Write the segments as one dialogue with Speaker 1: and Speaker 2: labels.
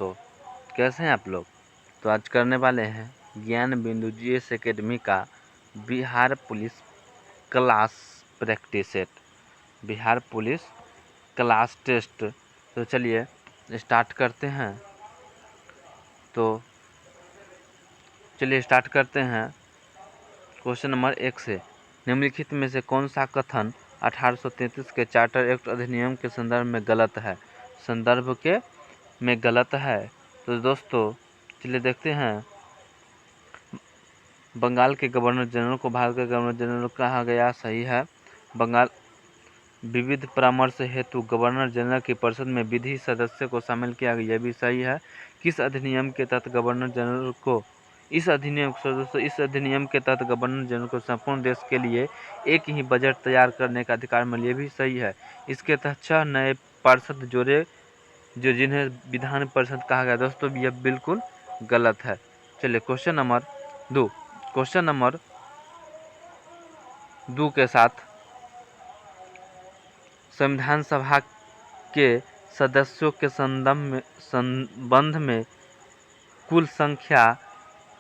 Speaker 1: दोस्तों, कैसे हैं आप लोग। तो आज करने वाले हैं ज्ञान बिंदु जीएस एकेडमी का Bihar police class practice set, Bihar police class test. तो चलिए स्टार्ट करते हैं। क्वेश्चन नंबर 1 से। निम्नलिखित में से कौन सा कथन 1833 के चार्टर एक्ट अधिनियम के संदर्भ में गलत है? तो दोस्तों चलिए देखते हैं। बंगाल के गवर्नर जनरल को भारत का गवर्नर जनरल कहा गया, सही है। बंगाल विविध परामर्श हेतु गवर्नर जनरल की परिषद में विधि सदस्य को शामिल किया गया, यह भी सही है। किस अधिनियम के तहत गवर्नर जनरल को इस अधिनियम के तहत गवर्नर जनरल को संपूर्ण देश के लिए एक ही बजट तैयार करने का अधिकार मिला, यह भी सही है। इसके तहत 6 नए पार्षद जोड़े जिन्हें विधान परिषद कहा गया। दोस्तों यह बिल्कुल गलत है। चलिए क्वेश्चन नंबर 2 के साथ। संविधान सभा के सदस्यों के संबंध में कुल संख्या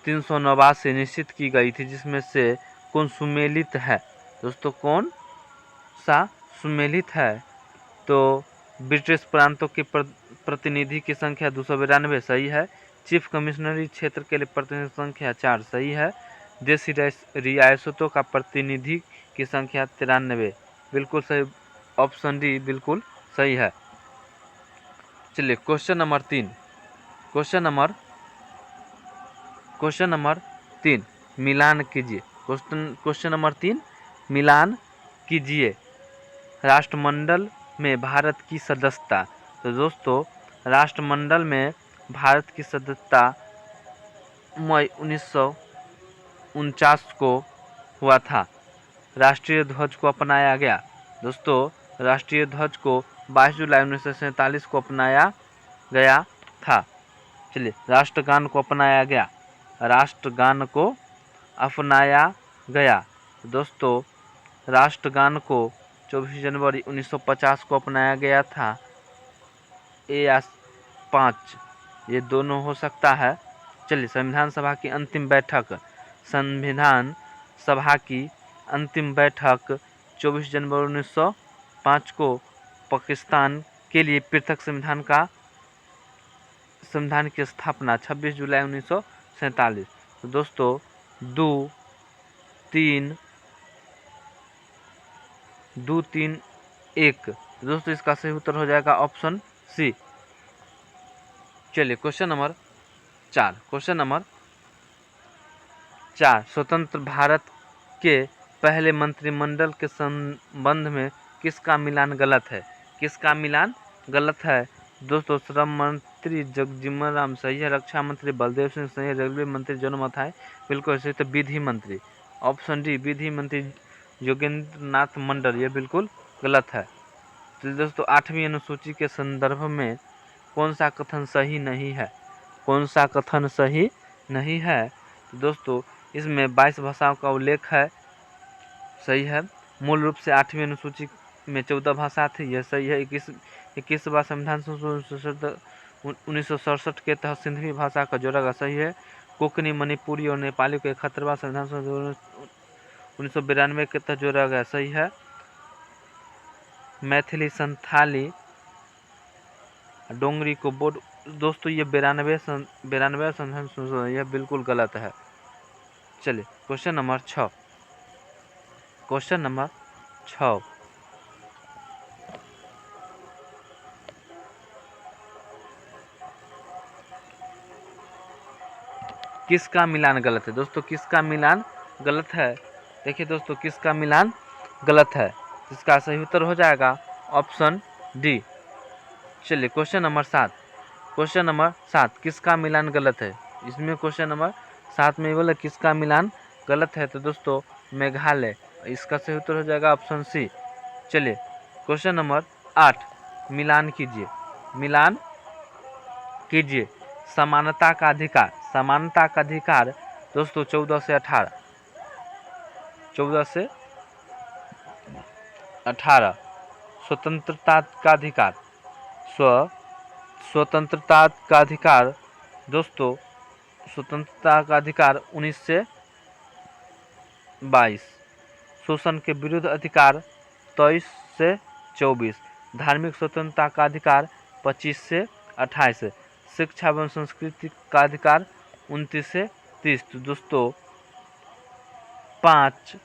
Speaker 1: 389 निश्चित की गई थी, जिसमें से कौन सुमेलित है? दोस्तों कौन सा सुमेलित है? तो ब्रिटिश प्रांतों के प्रतिनिधि की संख्या 292, सही है। चीफ कमिश्नरी क्षेत्र के लिए प्रतिनिधि संख्या 4, सही है। देशी रियासतों का प्रतिनिधि की संख्या 93, बिल्कुल सही। ऑप्शन डी बिल्कुल सही है। चलिए क्वेश्चन नंबर 3 मिलान कीजिए। क्वेश्चन नंबर 3 मिलान कीजिए। राष्ट्रमंडल में भारत की सदस्यता। तो दोस्तों राष्ट्रमंडल में भारत की सदस्यता मई 1949 को हुआ था। राष्ट्रीय ध्वज को अपनाया गया। दोस्तों राष्ट्रीय ध्वज को 22 जुलाई 1947 को अपनाया गया था। चलिए राष्ट्रगान को अपनाया गया। दोस्तों राष्ट्रगान को 24 जनवरी 1950 को अपनाया गया था। ए या 5 ये दोनों हो सकता है। चलिए संविधान सभा की अंतिम बैठक 24 जनवरी 1905 को पाकिस्तान के लिए पृथक संविधान की स्थापना 26 जुलाई 1947। तो दोस्तों 2, 3, 1। दोस्तों इसका सही उत्तर हो जाएगा ऑप्शन सी। चलिए क्वेश्चन नंबर 4। स्वतंत्र भारत के पहले मंत्रिमंडल के संबंध में किसका मिलान गलत है? दोस्तों श्रम मंत्री जगजीवन राम, सही है। रक्षा मंत्री बलदेव सिंह, सही है। रेलवे मंत्री जनमथाई, बिल्कुल सही। तो विधि मंत्री, ऑप्शन डी विधि मंत्री योगेंद्र नाथ मंडल, ये बिल्कुल गलत है। तो दोस्तों 8वीं अनुसूची के संदर्भ में कौन सा कथन सही नहीं है? तो दोस्तों इसमें 22 भाषाओं का उल्लेख है, सही है। मूल रूप से 8वीं अनुसूची में 14 भाषा थी, यह सही है। 21वां संविधान संशोधन 1967 के तहत सिंधी भाषा का जोड़ा गया, सही है। कोंकणी, मणिपुरी और नेपाली को 71वां संविधान संशोधन 1992 के तहत जोड़ा गया, सही है। मैथिली, संथाली, डोंगरी को बोर्ड। दोस्तों ये 92 संविधान संशोधन, यह बिल्कुल गलत है। चलिए क्वेश्चन नंबर 6। किसका मिलान गलत है? दोस्तों किसका मिलान गलत है? देखिए दोस्तों किसका मिलान गलत है, इसका सही उत्तर हो जाएगा ऑप्शन डी। चलिए क्वेश्चन नंबर 7 किसका मिलान गलत है? इसमें क्वेश्चन नंबर 7 में बोला किसका मिलान गलत है, तो दोस्तों मेघालय, इसका सही उत्तर हो जाएगा ऑप्शन सी। चलिए क्वेश्चन नंबर 8 मिलान कीजिए। समानता का अधिकार दोस्तों 14 से 18। स्वतंत्रता का अधिकार स्वतंत्रता का अधिकार दोस्तों, स्वतंत्रता का अधिकार 19 से 22, शोषण के विरुद्ध अधिकार 23 से 24, धार्मिक स्वतंत्रता का अधिकार 25 से 28, शिक्षा एवं संस्कृति का अधिकार 29 से 30। तो दोस्तों 5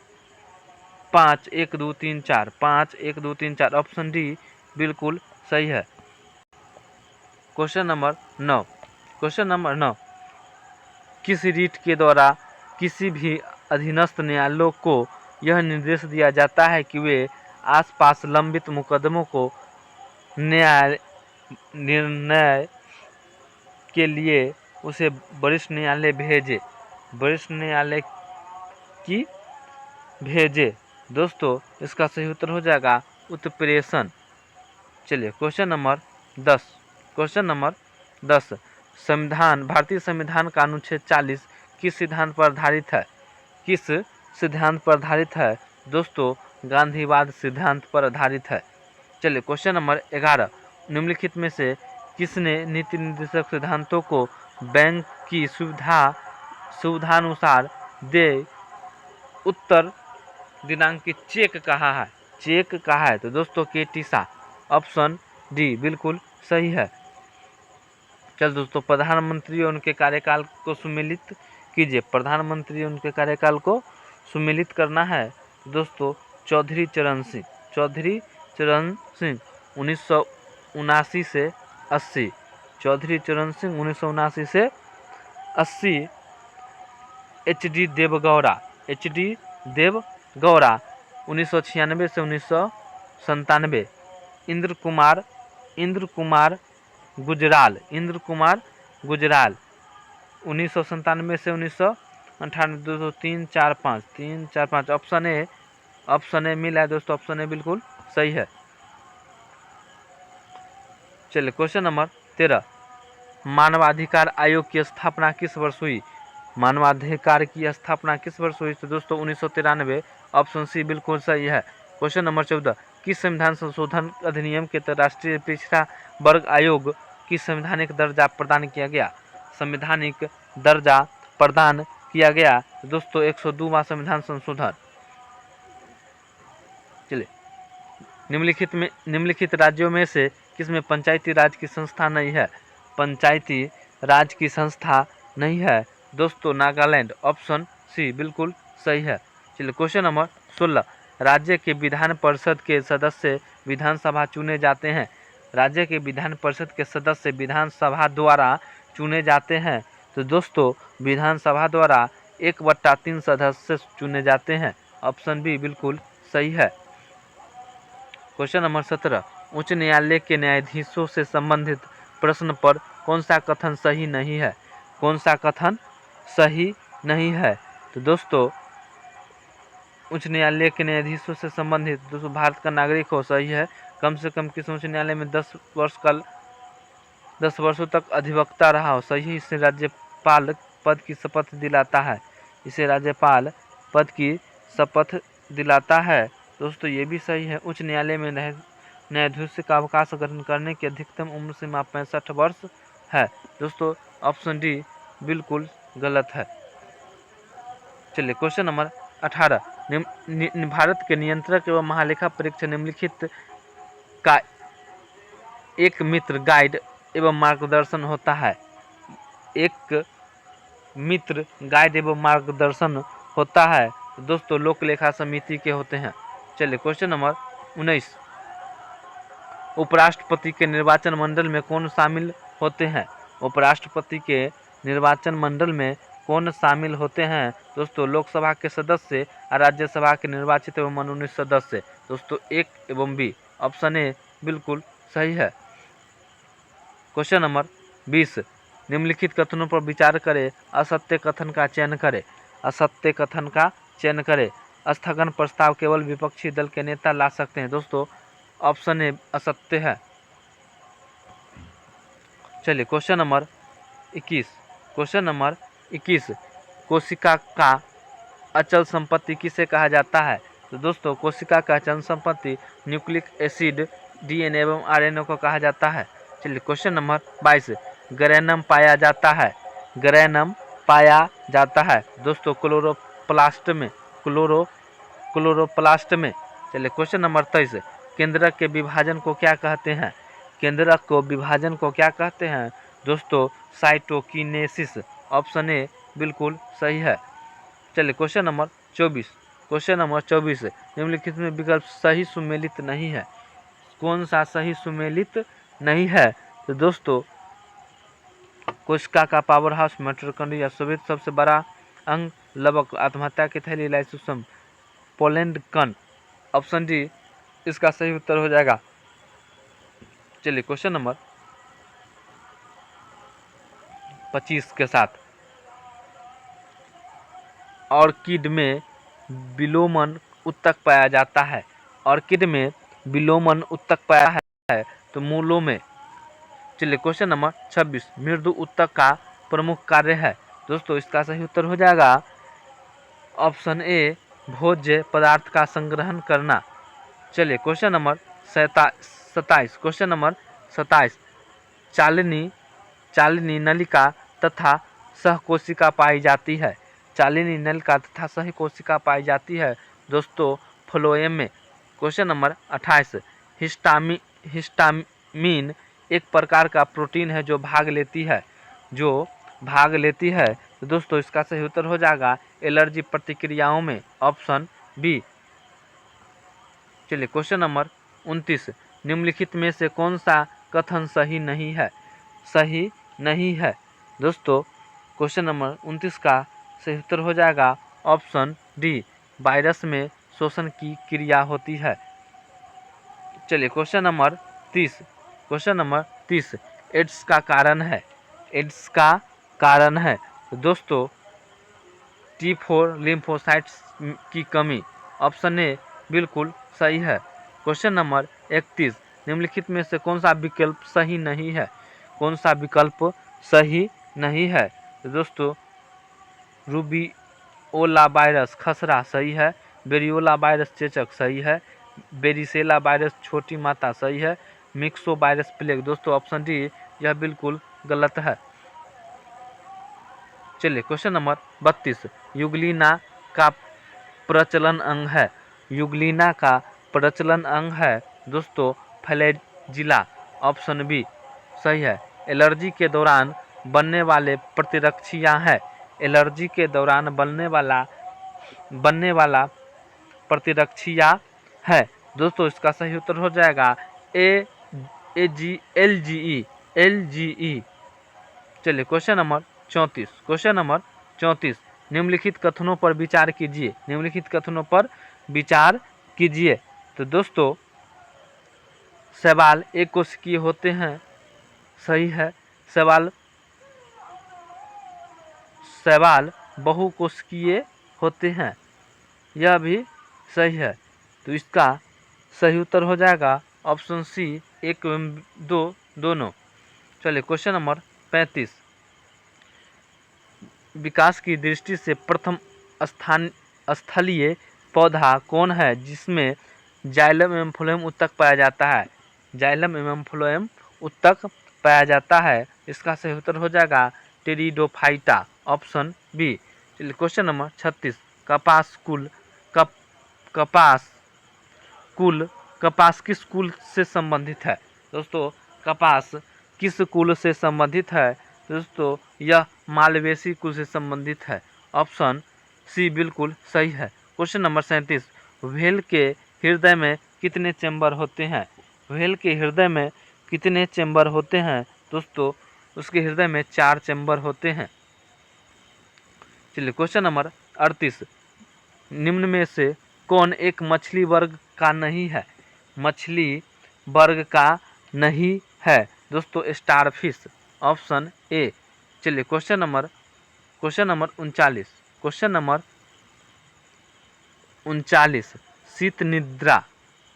Speaker 1: 5 1 2 3 4 5 1 2 3 4 ऑप्शन डी बिल्कुल सही है। क्वेश्चन नंबर 9, क्वेश्चन नंबर 9, किस रीट के द्वारा किसी भी अधीनस्थ न्यायालयों को यह निर्देश दिया जाता है कि वे आसपास लंबित मुकदमों को निर्णय के लिए उसे वरिष्ठ न्यायालय भेजे, वरिष्ठ न्यायालय की भेजे। दोस्तों इसका सही उत्तर हो जाएगा उत्प्रेषण। चलिए क्वेश्चन नंबर 10, क्वेश्चन नंबर 10, संविधान, भारतीय संविधान का अनुच्छेद 40 किस सिद्धांत पर आधारित है? किस सिद्धांत पर आधारित है? दोस्तों गांधीवाद सिद्धांत पर आधारित है। चलिए क्वेश्चन नंबर 11, निम्नलिखित में से किसने नीति निर्देशक सिद्धांतों को बैंक की सुविधानुसार दे उत्तर दिनांकित चेक कहा है? चेक कहा है। तो दोस्तों के.टी. शाह, ऑप्शन डी बिल्कुल सही है। चल दोस्तों, प्रधानमंत्री और उनके कार्यकाल को सुमेलित कीजिए। प्रधानमंत्री उनके कार्यकाल को सुमेलित करना है दोस्तों चौधरी चरण सिंह, चौधरी चरण सिंह 1979 से 80, चौधरी चरण सिंह 1979 से 80, एच.डी. देवगौड़ा, एच.डी. देवगौड़ा 1996 से 1997, इंद्र कुमार गुजराल, इंद्र कुमार गुजराल 1997 से 1998। दोस्तों 3 4 5 ऑप्शन ए मिला है दोस्तों, ऑप्शन ए बिल्कुल सही है। चलिए क्वेश्चन नंबर 13, मानवाधिकार आयोग की स्थापना किस वर्ष हुई? मानवाधिकार की स्थापना किस वर्ष हुई? तो दोस्तों 1993, ऑप्शन सी बिल्कुल सही है। क्वेश्चन नंबर 14, किस संविधान संशोधन अधिनियम के तहत राष्ट्रीय पिछड़ा वर्ग आयोग की संवैधानिक दर्जा प्रदान किया गया? संवैधानिक दर्जा प्रदान किया गया दोस्तों 102वां संविधान संशोधन। चलिए, निम्नलिखित राज्यों में से किसमें पंचायती राज की संस्था नहीं है? पंचायती राज की संस्था नहीं है दोस्तों नागालैंड, ऑप्शन सी बिल्कुल सही है। चलिए क्वेश्चन नंबर 16, राज्य के विधान परिषद के सदस्य विधानसभा चुने जाते हैं। राज्य के विधान परिषद के सदस्य विधानसभा द्वारा चुने जाते हैं। तो दोस्तों विधानसभा द्वारा 1/3 सदस्य चुने जाते हैं, ऑप्शन बी बिल्कुल सही है। क्वेश्चन नंबर 17, उच्च न्यायालय के न्यायाधीशों से संबंधित प्रश्न पर कौन सा कथन सही नहीं है? कौन सा कथन सही नहीं है? तो दोस्तों उच्च न्यायालय के न्यायाधीशों से संबंधित दोस्तों भारत का नागरिक हो, सही है। कम से कम किसी उच्च न्यायालय में 10 वर्षों तक अधिवक्ता रहा हो, सही है। इससे राज्यपाल पद की शपथ दिलाता है, इसे राज्यपाल पद की शपथ दिलाता है दोस्तों, ये भी सही है। उच्च न्यायालय में न्यायाधीश का अवकाश ग्रहण करने की अधिकतम उम्र सीमा 65 वर्ष है दोस्तों, ऑप्शन डी बिल्कुल गलत है। चलिए क्वेश्चन नंबर 18, भारत के नियंत्रक एवं महालेखा परीक्षक निम्नलिखित का एक मित्र गाइड एवं मार्गदर्शन होता है। एक मित्र गाइड एवं मार्गदर्शन होता है दोस्तों लोक लेखा समिति के होते हैं। चलिए क्वेश्चन नंबर 19, उपराष्ट्रपति के निर्वाचन मंडल में कौन शामिल होते हैं? उपराष्ट्रपति के निर्वाचन मंडल में कौन शामिल होते हैं दोस्तों? लोकसभा के सदस्य और राज्यसभा के निर्वाचित एवं मनोनीत सदस्य दोस्तों, 1 एवं बी, ऑप्शन ए बिल्कुल सही है। क्वेश्चन नंबर 20, निम्नलिखित कथनों पर विचार करें, असत्य कथन का चयन करें। असत्य कथन का चयन करें। स्थगन प्रस्ताव केवल विपक्षी दल के नेता ला सकते हैं दोस्तों, ऑप्शन ए असत्य है। चलिए क्वेश्चन नंबर 21, क्वेश्चन नंबर 21, कोशिका का अचल संपत्ति किसे कहा जाता है? तो दोस्तों कोशिका का अचल संपत्ति न्यूक्लिक एसिड, डीएनए एवं आरएनए को कहा जाता है। चलिए क्वेश्चन नंबर 22, ग्रेनम पाया जाता है, ग्रेनम पाया जाता है दोस्तों क्लोरोप्लास्ट में, क्लोरोप्लास्ट में। चलिए क्वेश्चन नंबर 23, केंद्रक के विभाजन को क्या कहते हैं, केंद्रक को विभाजन को क्या कहते हैं दोस्तों, साइटोकिनेसिस। ऑप्शन ए बिल्कुल सही है। चलिए क्वेश्चन नंबर 24, क्वेश्चन नंबर 24, निम्नलिखित में विकल्प सही सुमेलित नहीं है, कौन सा सही सुमेलित नहीं है, तो दोस्तों कोशिका का पावर हाउस, माइटोकॉन्ड्रिया, शोभित सबसे बड़ा अंग, लवक, आत्महत्या की थैली, लाइसोसोम, पोलैंड कण। ऑप्शन डी इसका सही उत्तर हो जाएगा। चलिए क्वेश्चन नंबर 25 के साथ, ऑर्किड में विलोमन उत्तक पाया जाता है, ऑर्किड में विलोमन उत्तक पाया है तो मूलों में। चलिए क्वेश्चन नंबर 26, मृदु उत्तक का प्रमुख कार्य है दोस्तों, इसका सही उत्तर हो जाएगा ऑप्शन ए भोज्य पदार्थ का संग्रहण करना। चलिए क्वेश्चन नंबर 27, क्वेश्चन नंबर 27, चालिनी नलिका तथा सहकोशिका पाई जाती है, चालिनी नलिका तथा सहकोशिका पाई जाती है दोस्तों फ्लोएम में। क्वेश्चन नंबर 28, हिस्टामीन एक प्रकार का प्रोटीन है जो भाग लेती है तो दोस्तों इसका सही उत्तर हो जाएगा एलर्जी प्रतिक्रियाओं में। Option B. चलिए क्वेश्चन नंबर 29, निम्नलिखित में से कौन सा कथन सही नहीं है दोस्तों, क्वेश्चन नंबर 29 का सही उत्तर हो जाएगा ऑप्शन डी, वायरस में शोषण की क्रिया होती है। चलिए question number 30, question number 30, AIDS का कारण है तो दोस्तों T4 लिम्फोसाइट्स की कमी। ऑप्शन ए बिल्कुल सही है। क्वेश्चन नंबर 31, निम्नलिखित में से कौन सा विकल्प सही नहीं है, कौन सा विकल्प सही नहीं है तो दोस्तों रूबियोला वायरस खसरा सही है, वेरियोला वायरस चेचक सही है, बेरिसेला वायरस छोटी माता सही है, मिक्सो वायरस प्लेग दोस्तों ऑप्शन डी यह बिल्कुल गलत है। चलिए क्वेश्चन नंबर 32, युगलिना का प्रचलन अंग है, युगलिना का प्रचलन अंग है दोस्तों फ्लैजिला। ऑप्शन बी सही है। एलर्जी के दौरान बनने वाले प्रतिरक्षियां है, एलर्जी के दौरान बनने वाला प्रतिरक्षियां है दोस्तों, इसका सही उत्तर हो जाएगा एलजीई। चलिए क्वेश्चन नंबर 34, क्वेश्चन नंबर 34, निम्नलिखित कथनों पर विचार कीजिए, निम्नलिखित कथनों पर विचार कीजिए तो दोस्तों शैवाल एक कोशिकीय होते हैं, सही है। शैवाल बहुकोशिकीय होते हैं, यह भी सही है। तो इसका सही उत्तर हो जाएगा ऑप्शन सी 1 एवं 2 दोनों। चलिए क्वेश्चन नंबर 35, विकास की दृष्टि से प्रथम स्थलीय पौधा कौन है जिसमें जाइलम एवं फ्लोएम उत्तक पाया जाता है, जाइलम एवं फ्लोएम उत्तक पाया जाता है, इसका सही उत्तर हो जाएगा टेरिडोफाइटा। Option B. चलिए क्वेश्चन नंबर 36, कपास किस कुल से संबंधित है दोस्तों, कपास किस कुल से संबंधित है दोस्तों, यह मालवेसी कुल से संबंधित है। ऑप्शन सी बिल्कुल सही है। क्वेश्चन नंबर 37, व्हेल के हृदय में कितने चैम्बर होते हैं, व्हेल के हृदय में कितने चैम्बर होते हैं दोस्तों, उसके हृदय में 4 चैम्बर होते हैं। चलिए क्वेश्चन नंबर 38, निम्न में से कौन एक मछली वर्ग का नहीं है, मछली वर्ग का नहीं है दोस्तों स्टारफिश। Option A. चलिए क्वेश्चन नंबर 39, क्वेश्चन नंबर 39, शीत निद्रा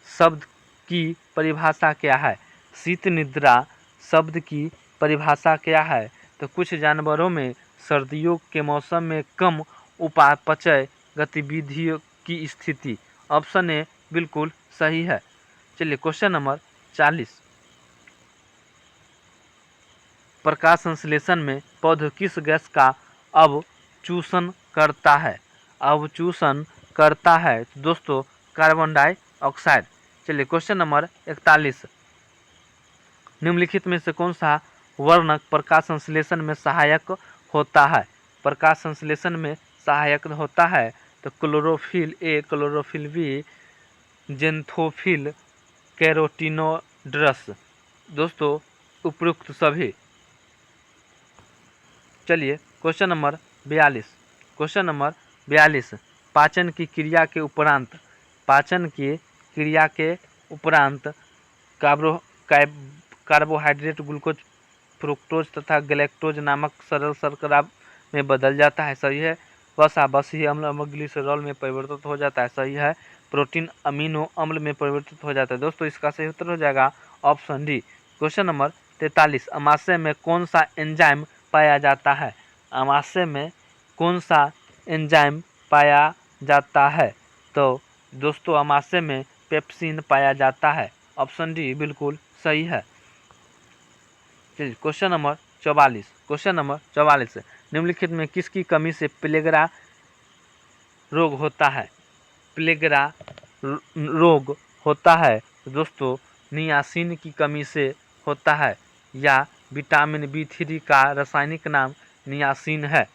Speaker 1: शब्द की परिभाषा क्या है, शीत निद्रा शब्द की परिभाषा क्या है, तो कुछ जानवरों में सर्दियों के मौसम में कम उपापचय गतिविधियों की स्थिति। ऑप्शन ए बिल्कुल सही है। चलिए क्वेश्चन नंबर 40, प्रकाश संश्लेषण में पौधा किस गैस का अवचूषण करता है? अवचूषण करता है तो दोस्तों कार्बन डाइऑक्साइड। चलिए क्वेश्चन नंबर 41, निम्नलिखित में से कौन सा वर्णक प्रकाश संश्लेषण में सहायक होता है? प्रकाश संश्लेषण में सहायक होता है तो chlorophyll A, chlorophyll B, xanthophyll, carotenoids. दोस्तों उपयुक्त सभी। चलिए क्वेश्चन नंबर 42, क्वेश्चन नंबर 42, पाचन की क्रिया के उपरांत, पाचन की क्रिया के उपरांत कार्बोहाइड्रेट ग्लूकोज, फ्रुक्टोज तथा गैलेक्टोज नामक सरल शर्करा में बदल जाता है। सही है। वसा बसीय अम्ल ग्लिसरॉल में परिवर्तित हो जाता है। सही है। प्रोटीन अमीनो अम्ल में परिवर्तित हो जाता है। दोस्तों इसका सही उत्तर हो जाएगा ऑप्शन डी। क्वेश्चन नंबर 43, अमाशय में कौन सा एंजाइम पाया जाता है? अमाशय में कौन सा एंजाइम पाया जाता है? तो दोस्तों अमाशय में पेप्सिन पाया जाता है। ऑप्शन डी बिल्कुल सही है। चलिए क्वेश्चन नंबर 44, क्वेश्चन नंबर 44, निम्नलिखित में किसकी कमी से प्लेगरा रोग होता है? प्लेगरा रोग होता है तो दोस्तों नियासिन की कमी से होता है, या विटामिन B3 का रासायनिक नाम नियासिन है।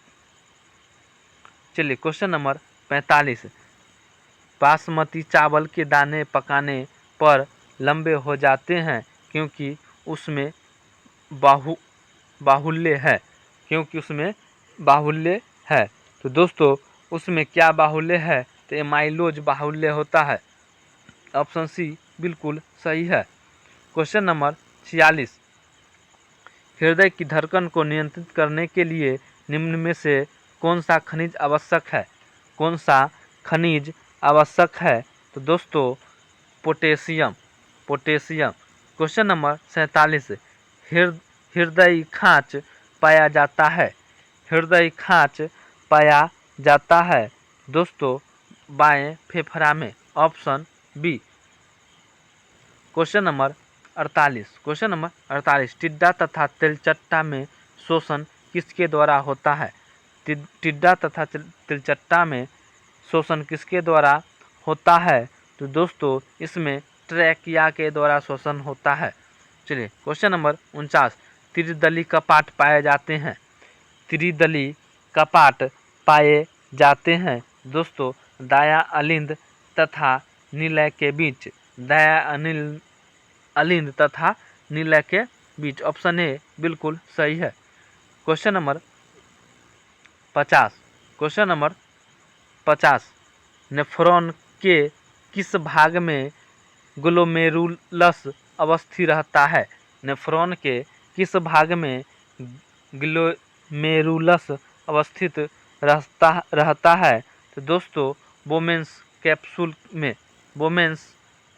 Speaker 1: चलिए क्वेश्चन नंबर 45, बासमती चावल के दाने पकाने पर लंबे हो जाते हैं क्योंकि उसमें बाहुल्य है। क्योंकि उसमें बाहुल्य है तो दोस्तों उसमें क्या बाहुल्य है? तो एमाइलोज बाहुल्य होता है। ऑप्शन सी बिल्कुल सही है। क्वेश्चन नंबर 46, हृदय की धड़कन को नियंत्रित करने के लिए निम्न में से कौन सा खनिज आवश्यक है? कौन सा खनिज आवश्यक है? तो दोस्तों पोटेशियम, पोटेशियम। क्वेश्चन नंबर 47, हृदय खांच पाया जाता है, हृदय खांच पाया जाता है दोस्तों बाएं फेफड़ा में। Option B. Question number 48, question number 48, टिड्डा तथा तिलचट्टा में शोषण किसके द्वारा होता है? टिड्डा तथा तिलचट्टा में शोषण किसके द्वारा होता है? तो दोस्तों इसमें ट्रैकिया के द्वारा शोषण होता है। चलिए क्वेश्चन नंबर 49, त्रिदली कपाट पाए जाते हैं, त्रिदली कपाट पाए जाते हैं दोस्तों दाया अलिंद तथा निलय के बीच, दाया अलिंद तथा निलय के बीच। ऑप्शन ए बिल्कुल सही है। Question number 50, question number 50, nephron के किस भाग में ग्लोमेरुलस अवस्थित रहता है? नेफ्रॉन के किस भाग में ग्लोमेरुलस अवस्थित रहता है? तो दोस्तों बोमेन्स कैप्सूल में, बोमेन्स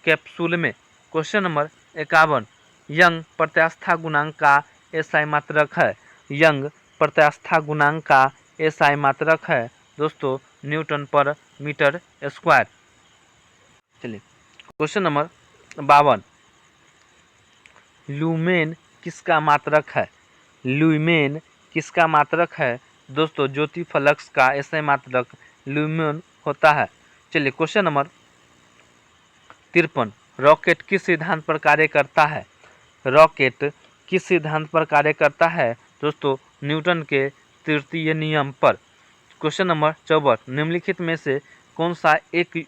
Speaker 1: कैप्सूल में। क्वेश्चन नंबर 51, यंग प्रत्यास्था गुणांक का एसआई मात्रक है, यंग प्रत्यास्था गुणांक का एसआई मात्रक है दोस्तों न्यूटन पर मीटर स्क्वायर। चलिए क्वेश्चन नंबर 52, ल्यूमेन किसका मात्रक है? ल्यूमेन किसका मात्रक है? दोस्तों ज्योति फ्लक्स का एसआई मात्रक ल्यूमेन होता है। चलिए क्वेश्चन नंबर 53, रॉकेट किस सिद्धांत पर कार्य करता है? रॉकेट किस सिद्धांत पर कार्य करता है? दोस्तों न्यूटन के तृतीय नियम पर। क्वेश्चन नंबर 54, निम्नलिखित में से कौन सा एक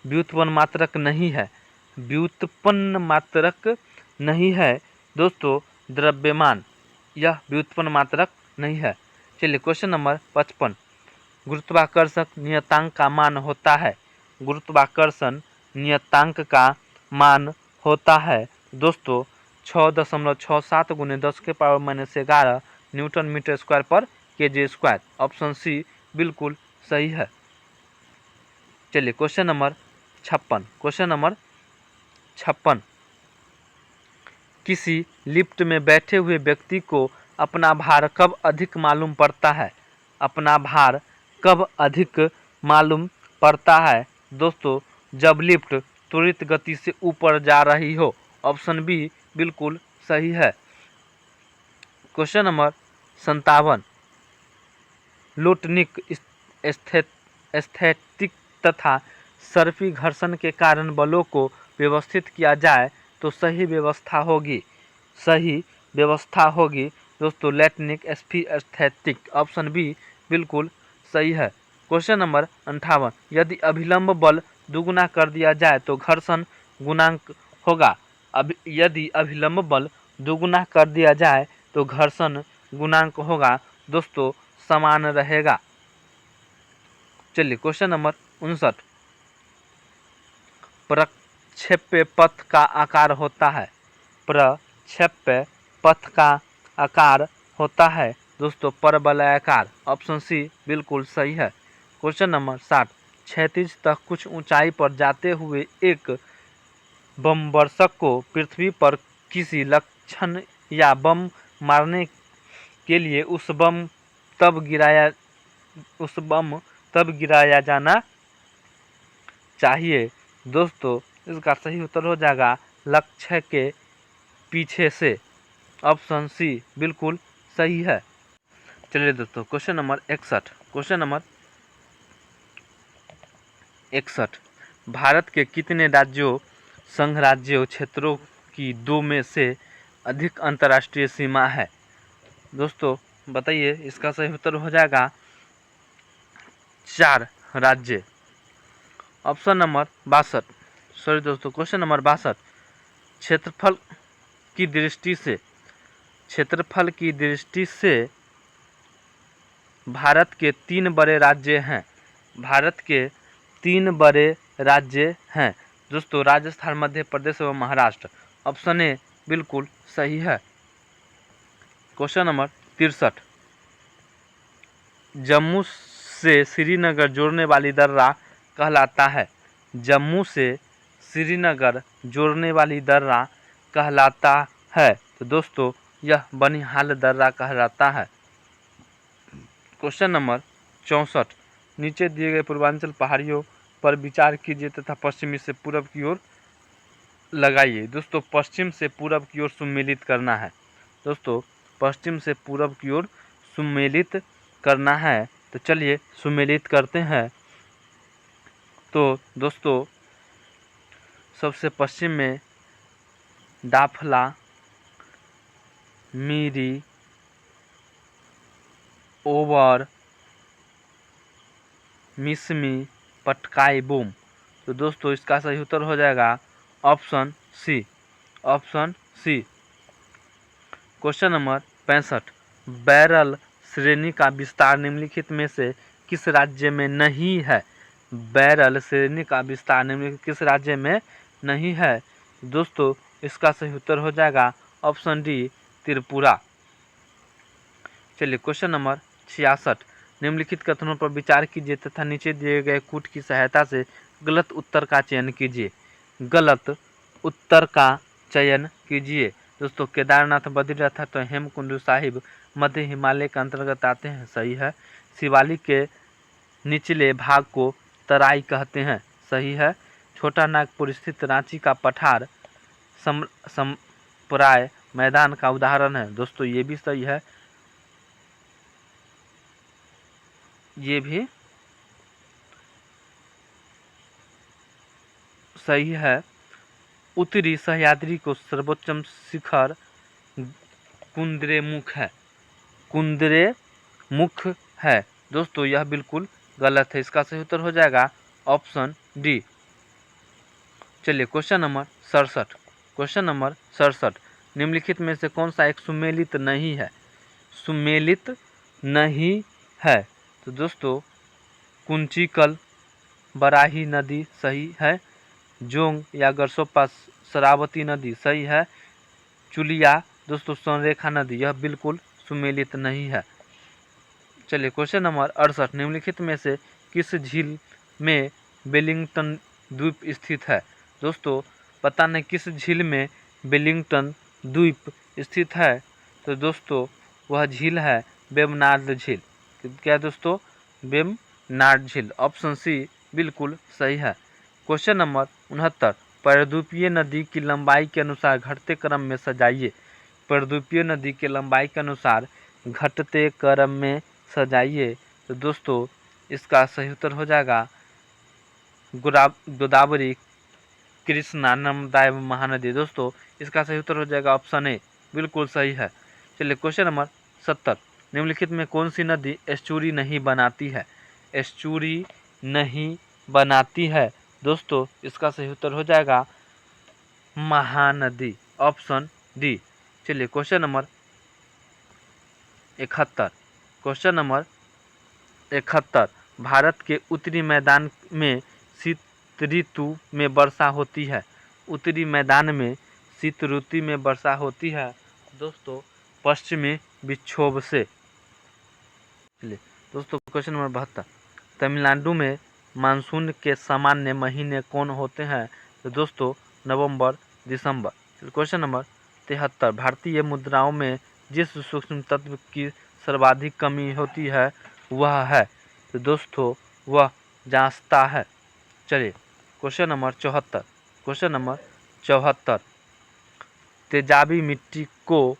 Speaker 1: व्युत्पन्न मात्रक नहीं है? व्युत्पन्न मात्रक नहीं है दोस्तों द्रव्यमान, यह व्युत्पन्न मात्रक नहीं है। चलिए क्वेश्चन नंबर 55, गुरुत्वाकर्षण नियतांक का मान होता है, गुरुत्वाकर्षण नियतांक का मान होता है दोस्तों 6.67 गुने 10⁻⁻11 न्यूटन मीटर स्क्वायर पर केजी स्क्वायर। ऑप्शन सी बिल्कुल सही है। चलिए क्वेश्चन नंबर 56, क्वेश्चन नंबर 56, किसी लिफ्ट में बैठे हुए व्यक्ति को अपना भार कब अधिक मालूम पड़ता है? अपना भार कब अधिक मालूम पड़ता है? दोस्तों जब लिफ्ट त्वरित गति से ऊपर जा रही हो। ऑप्शन बी बिल्कुल सही है। क्वेश्चन नंबर 57, लुटनिक एस्थेटिक तथा सर्पी घर्षण के कारण बलों को व्यवस्थित किया जाए तो सही व्यवस्था होगी दोस्तों लैटिनिक एस्थेटिक। ऑप्शन बी बिल्कुल सही है। क्वेश्चन नंबर 58, यदि अभिलंब बल दुगुना कर दिया जाए तो घर्षण गुणांक होगा। यदि अभिलंब बल दुगुना कर दिया जाए तो घर्षण गुणांक होगा दोस्तों समान रहेगा। चलिए क्वेश्चन नंबर 59, प्रक्षेप्य पथ का आकार होता है। प्रक्षेप्य पथ का आकार होता है दोस्तों परवलयाकार। ऑप्शन सी बिल्कुल सही है। क्वेश्चन नंबर 60, क्षैतिज तक कुछ ऊंचाई पर जाते हुए एक बमवर्षक को पृथ्वी पर किसी लक्षण या बम मारने के लिए उस बम तब गिराया जाना चाहिए दोस्तों। इसका सही उत्तर हो जाएगा लक्ष्य के पीछे से। ऑप्शन सी बिल्कुल सही है। चलिए दोस्तों question number 61, question number 61, Bharat के कितने राज्यों संघ राज्यों क्षेत्रों की 2 में से अधिक अंतर्राष्ट्रीय सीमा है। दोस्तों बताइए, इसका सही उत्तर हो जाएगा 4 राज्य। ऑप्शन नंबर 62, सॉरी दोस्तों क्वेश्चन नंबर 62, क्षेत्रफल की दृष्टि से भारत के 3 बड़े राज्य हैं। भारत के 3 बड़े राज्य हैं दोस्तों राजस्थान, मध्य प्रदेश एवं महाराष्ट्र। ऑप्शन ए बिल्कुल सही है। क्वेश्चन नंबर 63, जम्मू से श्रीनगर जोड़ने वाली दर्रा कहलाता है। जम्मू से श्रीनगर जोड़ने वाली दर्रा कहलाता है तो दोस्तों यह बनिहाल दर्रा कहलाता है। क्वेश्चन नंबर 64, नीचे दिए गए पूर्वांचल पहाड़ियों पर विचार कीजिए तथा पश्चिमी से पूर्व की ओर लगाइए। दोस्तों पश्चिम से पूर्व की ओर सुमेलित करना है। दोस्तों पश्चिम से पूर्व की ओर सुमेलित करना है तो चलिए सुमेलित करते हैं। तो दोस्तों सबसे पश्चिम में दाफला, मीरी, ओवर, मिसमी, पटकाई, बूम। तो दोस्तों इसका सही उत्तर हो जाएगा option C. Option C. Question number 65, Barail श्रेणी का विस्तार निम्नलिखित में से किस राज्य में नहीं है। बैरल श्रेणी का विस्तार निम्नलिखित किस राज्य में नहीं है। दोस्तों इसका सही उत्तर हो जाएगा ऑप्शन डी त्रिपुरा। चलिए क्वेश्चन नंबर 66, निम्नलिखित कथनों पर विचार कीजिए तथा नीचे दिए गए कूट की सहायता से गलत उत्तर का चयन कीजिए। गलत उत्तर का चयन कीजिए। दोस्तों केदारनाथ, बद्रीनाथ तो हेमकुंड साहिब मध्य हिमालय के अंतर्गत आते हैं, सही है। शिवालिक के निचले भाग को तराई कहते हैं, सही है। छोटा नागपुर स्थित रांची का पठार संप्राय मैदान का उदाहरण है। दोस्तों ये भी सही है, ये भी सही है। उत्तरी सह्याद्री को सर्वोच्च शिखर कुद्रेमुख है। कुद्रेमुख है दोस्तों यह बिल्कुल गलत है। इसका सही उत्तर हो जाएगा ऑप्शन डी। चलिए क्वेश्चन नंबर 67, क्वेश्चन नंबर 67, निम्नलिखित में से कौन सा एक सुमेलित नहीं है। सुमेलित नहीं है तो दोस्तों कुंचिकल बराही नदी सही है। जोंग या गरसोपा शरावती नदी सही है। चुलिया दोस्तों संरेखा नदी यह बिल्कुल सुमेलित नहीं है। चलिए क्वेश्चन नंबर 68, निम्नलिखित में से किस झील में वेलिंगटन द्वीप स्थित है। दोस्तों पता नहीं किस झील में वेलिंगटन द्वीप स्थित है तो दोस्तों वह झील है वेम्बनाड झील। क्या दोस्तों वेम्बनाड झील। ऑप्शन सी बिल्कुल सही है। क्वेश्चन नंबर 69, प्रायद्वीपीय नदी की लंबाई के अनुसार घटते क्रम में सजाइए। प्रदीपीय नदी के लंबाई के अनुसार घटते क्रम में सजाइए। तो दोस्तों इसका सही उत्तर हो जाएगा गोदावरी, कृष्णा, नर्मदा एवं महानदी। दोस्तों इसका सही उत्तर हो जाएगा ऑप्शन ए, बिल्कुल सही है। चलिए क्वेश्चन नंबर 70, निम्नलिखित में कौन सी नदी एस्चुरी नहीं बनाती है? एस्चुरी नहीं बनाती है। दोस्तों इसका सही उत्तर हो जाएगा महानदी, ऑप्शन डी। चलिए question number 71, question number 71, Bharat के उत्तरी मैदान में शीत ऋतु में वर्षा होती है। उत्तरी मैदान में शीत ऋतु में वर्षा होती है दोस्तों पश्चिमी विक्षोभ से। चलिए दोस्तों क्वेश्चन नंबर 72, तमिलनाडु में मानसून के सामान्य महीने कौन होते हैं? तो दोस्तों नवंबर, दिसंबर। क्वेश्चन नंबर 73, भारतीय मुद्राओं में जिस सूक्ष्म तत्व की सर्वाधिक कमी होती है वह है? तो दोस्तों वह जांचता है। चलिए क्वेश्चन नंबर 74, क्वेश्चन नंबर 74, तेजाबी मिट्टी को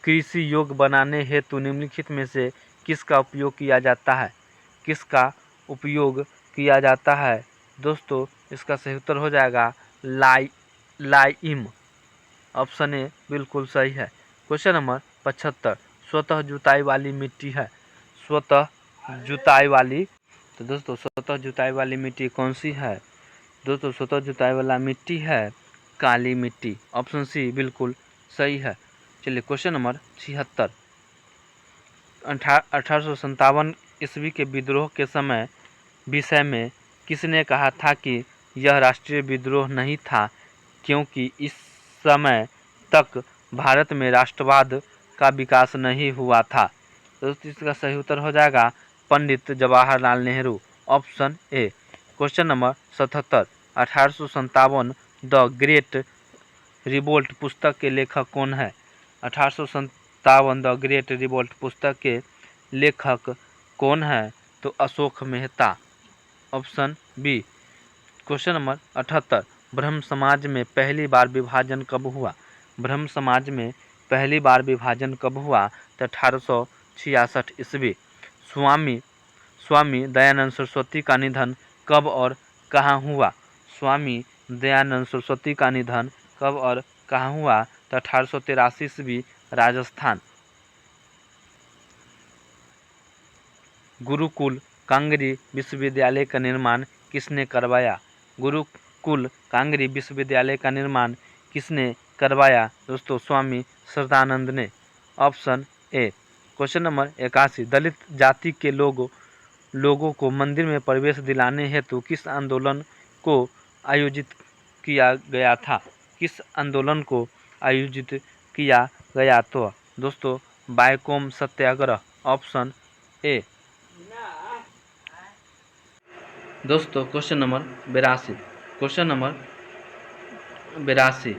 Speaker 1: कृषि योग्य बनाने हेतु निम्नलिखित में से किसका उपयोग किया जाता है? किसका उपयोग किया जाता है? दोस्तों इसका सही उत्तर हो जाएगा लाइम, ऑप्शन ए बिल्कुल सही है। क्वेश्चन नंबर 75, स्वतः जुताई वाली मिट्टी है। स्वतः जुताई वाली, तो दोस्तों स्वतः जुताई वाली मिट्टी कौन सी है? दोस्तों स्वतः जुताई वाला मिट्टी है काली मिट्टी, ऑप्शन सी बिल्कुल सही है। चलिए क्वेश्चन नंबर 76, 1857 ईस्वी के विद्रोह के विषय में किसने कहा था कि यह राष्ट्रीय विद्रोह नहीं था क्योंकि इस समय तक भारत में राष्ट्रवाद का विकास नहीं हुआ था? दोस्तों इसका सही उत्तर हो जाएगा Pandit Jawaharlal Nehru, option A. Question number 77, 1857 the great revolt पुस्तक के लेखक कौन है? 1857 द ग्रेट रिवोल्ट पुस्तक के लेखक कौन है? तो Ashok Mehta, option B. Question number 78, Brahmo समाज में पहली बार विभाजन कब हुआ? ब्रह्म समाज में पहली बार विभाजन कब हुआ? तो 1866 ईस्वी। स्वामी दयानंद सरस्वती का निधन कब और कहाँ हुआ? स्वामी दयानंद सरस्वती का निधन कब और कहाँ हुआ? तो 1883 ईस्वी, राजस्थान। गुरुकुल कांगरी विश्वविद्यालय का निर्माण किसने करवाया? गुरुकुल कांगरी विश्वविद्यालय का निर्माण किसने करवाया? दोस्तों स्वामी श्रद्धानंद ने, ऑप्शन ए। क्वेश्चन नंबर 81, दलित जाति के लोगों को मंदिर में प्रवेश दिलाने हेतु किस आंदोलन को आयोजित किया गया था? किस आंदोलन को आयोजित किया गया? तो दोस्तों बायकोम सत्याग्रह, ऑप्शन ए। दोस्तों क्वेश्चन नंबर 82, क्वेश्चन नंबर 82,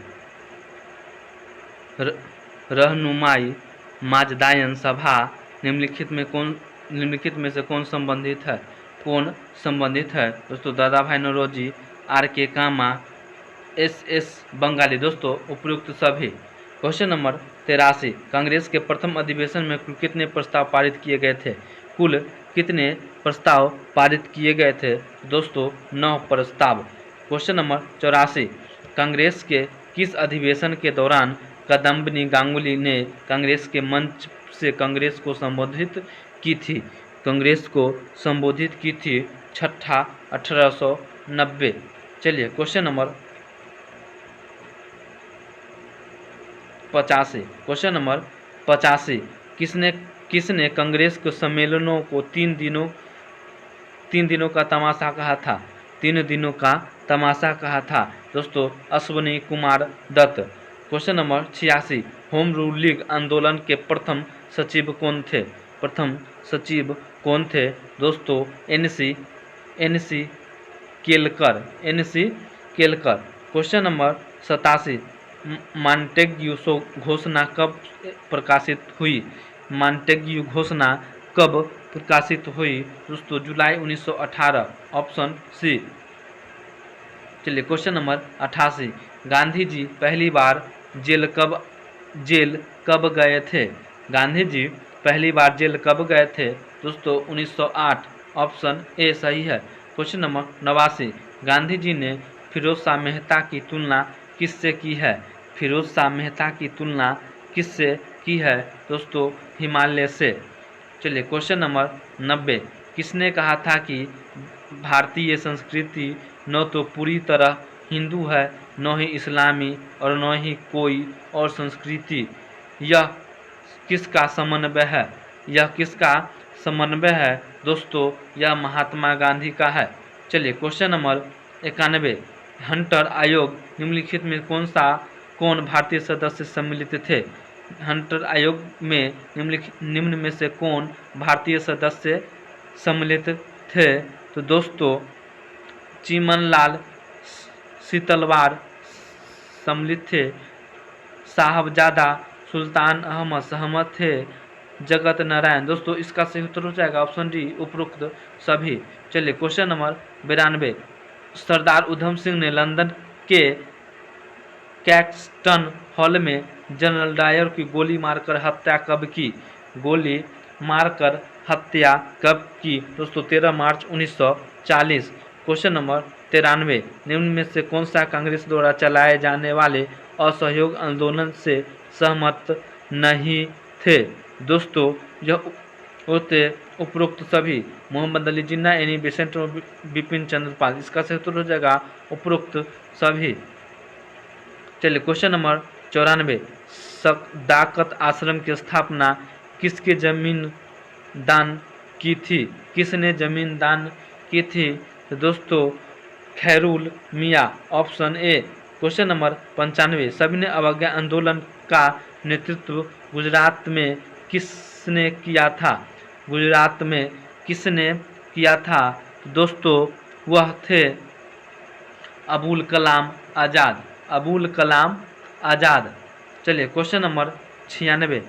Speaker 1: रहनुमाई माजदायन सभा निम्नलिखित में से कौन संबंधित है? कौन संबंधित है? दोस्तों दादा भाई नौरोजी, आर के कामा, एस बंगाली। दोस्तों उपयुक्त सभी। क्वेश्चन नंबर 83, कांग्रेस के प्रथम अधिवेशन में कुल कितने प्रस्ताव पारित किए गए थे? कुल कितने प्रस्ताव पारित किए गए थे? दोस्तों 9 प्रस्ताव। क्वेश्चन नंबर 84, कांग्रेस के किस अधिवेशन के दौरान कदम्बिनी गांगुली ने कांग्रेस के मंच से कांग्रेस को संबोधित की थी? कांग्रेस को संबोधित की थी? छठा 1890। चलिए क्वेश्चन नंबर 85, क्वेश्चन नंबर 85, किसने कांग्रेस के सम्मेलनों को 3 दिनों का तमाशा कहा था? 3 दिनों का तमाशा कहा था? दोस्तों Ashwini Kumar Dutt. Question number 86, home rule league आंदोलन के प्रथम सचिव कौन थे? प्रथम सचिव कौन थे? दोस्तों NC Kelkar. Question number 87, Montagu घोषणा कब प्रकाशित हुई? मॉन्टेग्यू घोषणा कब प्रकाशित हुई? दोस्तों जुलाई 1918, ऑप्शन सी। चलिए क्वेश्चन नंबर 88, गांधी जी पहली बार जेल कब जेल कब गए थे? गांधी जी पहली बार जेल कब गए थे? दोस्तों 1908, ऑप्शन ए सही है। क्वेश्चन नंबर 89, गांधी जी ने फिरोज शाह मेहता की तुलना किससे की है? फिरोज शाह मेहता की तुलना किससे की है? दोस्तों हिमालय से। चलिए क्वेश्चन नंबर 90, किसने कहा था कि भारतीय संस्कृति न तो पूरी तरह हिंदू है, न ही इस्लामी और न ही कोई और संस्कृति? यह किसका समन्वय है? यह किसका समन्वय है? दोस्तों यह महात्मा गांधी का है। चलिए क्वेश्चन नंबर 91, हंटर आयोग निम्नलिखित में कौन भारतीय सदस्य सम्मिलित थे? हंटर आयोग में निम्न में से कौन भारतीय सदस्य सम्मिलित थे? तो दोस्तों चिमनलाल सीतलवार सम्मिलित थे, साहबजादा सुल्तान अहमद सहमत थे, जगत नारायण। दोस्तों इसका सही उत्तर हो जाएगा ऑप्शन डी, उपरोक्त सभी। चलिए क्वेश्चन नंबर 92, सरदार उधम सिंह ने लंदन के कैक्सटन हॉल में जनरल डायर की गोली मारकर हत्या कब की? गोली मारकर हत्या कब की? दोस्तों 13 मार्च 1940। क्वेश्चन नंबर 93, निम्न में से कौन सा कांग्रेस द्वारा चलाए जाने वाले असहयोग आंदोलन से सहमत नहीं थे? दोस्तों यह होते उपरोक्त सभी, मोहम्मद अली जिन्ना, एनी बेसेंट और बिपिन चंद्र पाल। इसका सही उत्तर हो जाएगा उपरोक्त सभी। चलिए क्वेश्चन नंबर 94, सदाकत आश्रम की स्थापना किसके जमीन दान की थी? किसने जमीन दान की थी? तो दोस्तों खैरुल मियाँ, ऑप्शन ए। क्वेश्चन नंबर 95, सविनय अवज्ञा आंदोलन का नेतृत्व गुजरात में किसने किया था? गुजरात में किसने किया था? दोस्तों वह थे अबुल कलाम आज़ाद, अबुल कलाम आज़ाद। चलिए क्वेश्चन नंबर 96,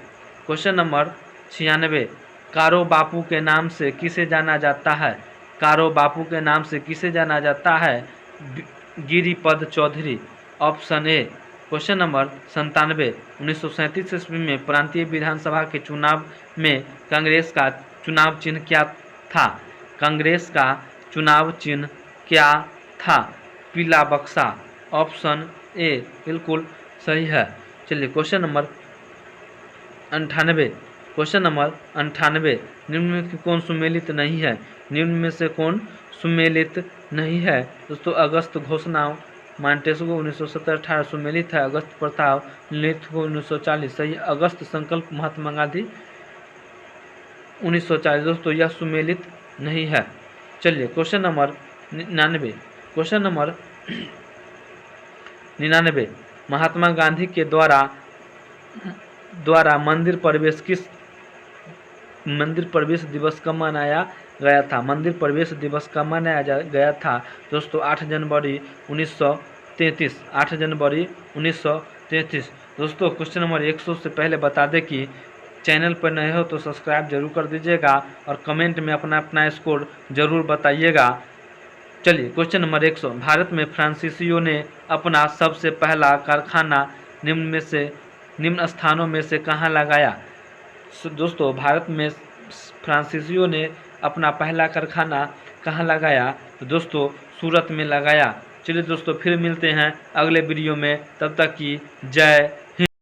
Speaker 1: क्वेश्चन नंबर 96, कारो बापू के नाम से किसे जाना जाता है? कारो बापू के नाम से किसे जाना जाता है? Giripad Chaudhary, option A. Question number 97, 1937 ईस्वी में प्रांतीय विधानसभा के चुनाव में कांग्रेस का चुनाव चिन्ह क्या था? कांग्रेस का चुनाव चिन्ह क्या था? पीला बक्सा, ऑप्शन ए बिल्कुल सही है। चलिए क्वेश्चन नंबर 98, क्वेश्चन नंबर 98, निम्न में कौन सुमेलित नहीं है? निम्न में से कौन सुमेलित नहीं है? दोस्तों अगस्त घोषणा मांटेस्को 1917-18 सुमेलित है, अगस्त प्रस्ताव लिखित 1940 सही, अगस्त संकल्प महात्मा गांधी 1940। दोस्तों यह सुमेलित नहीं है। चलिए question number 99, question number 99, Mahatma Gandhi के द्वारा मंदिर प्रवेश दिवस कब मनाया गया था? मंदिर प्रवेश दिवस कब मनाया गया था? दोस्तों 8 जनवरी 1933, 8 जनवरी 1933। दोस्तों क्वेश्चन नंबर 100 से पहले बता दें कि चैनल पर नए हो तो सब्सक्राइब जरूर कर दीजिएगा और कमेंट में अपना स्कोर जरूर बताइएगा। चलिए क्वेश्चन नंबर 100, भारत में फ्रांसीसियों ने अपना सबसे पहला कारखाना निम्न स्थानों में से कहाँ लगाया? दोस्तों भारत में फ्रांसीसियों ने अपना पहला कारखाना कहाँ लगाया? तो दोस्तों सूरत में लगाया। चलिए दोस्तों फिर मिलते हैं अगले वीडियो में, तब तक की जय